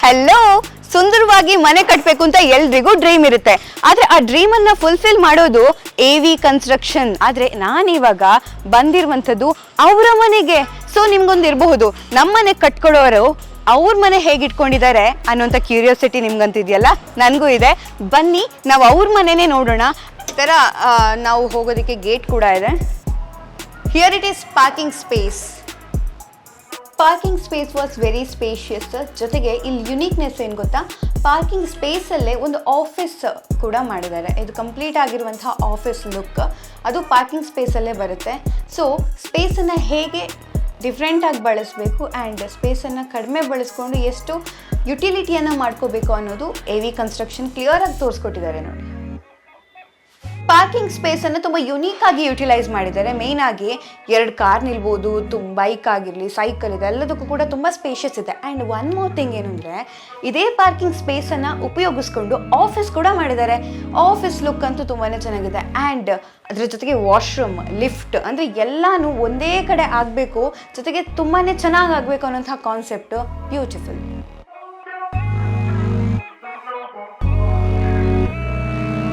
Hello, ಸುಂದರವಾಗಿ ಮನೆ ಕಟ್ಟಬೇಕು ಅಂತ ಎಲ್ರಿಗೂ ಡ್ರೀಮ್ ಇರುತ್ತೆ. ಆದ್ರೆ ಆ ಡ್ರೀಮ್ ಅನ್ನ ಫುಲ್ಫಿಲ್ ಮಾಡೋದು AV ಕನ್ಸ್ಟ್ರಕ್ಷನ್. ಆದ್ರೆ ನಾನಿವಾಗ ಬಂದಿರುವಂಥದ್ದು ಅವರ ಮನೆಗೆ. ಸೊ ನಿಮ್ಗೊಂದು ಇರಬಹುದು, ನಮ್ಮನೆ ಕಟ್ಕೊಡೋರು ಅವ್ರ ಮನೆ ಹೇಗೆ ಇಟ್ಕೊಂಡಿದ್ದಾರೆ ಅನ್ನೋಂಥ ಕ್ಯೂರಿಯಾಸಿಟಿ ನಿಮ್ಗಂತಿದೆಯಲ್ಲ, ನನಗೂ ಇದೆ. ಬನ್ನಿ ನಾವು ಅವ್ರ ಮನೆನೇ ನೋಡೋಣ. ಈ ಥರ ನಾವು ಹೋಗೋದಕ್ಕೆ ಗೇಟ್ ಕೂಡ ಇದೆ. Here it is parking space. Parking space was very spacious. ಜೊತೆಗೆ ಇಲ್ಲಿ ಯುನೀಕ್ನೆಸ್ ಏನು ಗೊತ್ತಾ, ಪಾರ್ಕಿಂಗ್ ಸ್ಪೇಸಲ್ಲೇ ಒಂದು ಆಫೀಸ್ ಕೂಡ ಮಾಡಿದ್ದಾರೆ. ಇದು ಕಂಪ್ಲೀಟ್ ಆಗಿರುವಂತಹ ಆಫೀಸ್ ಲುಕ್, ಅದು ಪಾರ್ಕಿಂಗ್ ಸ್ಪೇಸಲ್ಲೇ ಬರುತ್ತೆ. ಸೊ ಸ್ಪೇಸನ್ನು ಹೇಗೆ ಡಿಫ್ರೆಂಟಾಗಿ ಬಳಸಬೇಕು ಆ್ಯಂಡ್ ಸ್ಪೇಸನ್ನು ಕಡಿಮೆ ಬಳಸ್ಕೊಂಡು ಎಷ್ಟು ಯುಟಿಲಿಟಿಯನ್ನು ಮಾಡ್ಕೋಬೇಕು ಅನ್ನೋದು AV ಕನ್ಸ್ಟ್ರಕ್ಷನ್ ಕ್ಲಿಯರಾಗಿ ತೋರಿಸ್ಕೊಟ್ಟಿದ್ದಾರೆ ನೋಡಿ. ಪಾರ್ಕಿಂಗ್ ಸ್ಪೇಸನ್ನು ತುಂಬ ಯುನೀಕ್ ಆಗಿ ಯುಟಿಲೈಸ್ ಮಾಡಿದ್ದಾರೆ. ಮೇಯ್ನ್ ಆಗಿ 2 ಕಾರ್ ನಿಲ್ಬೋದು, ಬೈಕ್ ಆಗಿರಲಿ, ಸೈಕಲ್ ಇದೆ, ಎಲ್ಲದಕ್ಕೂ ಕೂಡ ತುಂಬ ಸ್ಪೇಷಿಯಸ್ ಇದೆ. ಆ್ಯಂಡ್ ಒನ್ ಮೋರ್ ಥಿಂಗ್ ಏನು ಅಂದರೆ, ಇದೇ ಪಾರ್ಕಿಂಗ್ ಸ್ಪೇಸನ್ನು ಉಪಯೋಗಿಸ್ಕೊಂಡು ಆಫೀಸ್ ಕೂಡ ಮಾಡಿದ್ದಾರೆ. ಆಫೀಸ್ ಲುಕ್ ಅಂತೂ ತುಂಬಾ ಚೆನ್ನಾಗಿದೆ. ಆ್ಯಂಡ್ ಅದ್ರ ಜೊತೆಗೆ ವಾಶ್ರೂಮ್, ಲಿಫ್ಟ್ ಅಂದರೆ ಎಲ್ಲನೂ ಒಂದೇ ಕಡೆ ಆಗಬೇಕು, ಜೊತೆಗೆ ತುಂಬಾ ಚೆನ್ನಾಗಿ ಆಗಬೇಕು ಅನ್ನೋಂಥ ಕಾನ್ಸೆಪ್ಟು ಬ್ಯೂಟಿಫುಲ್.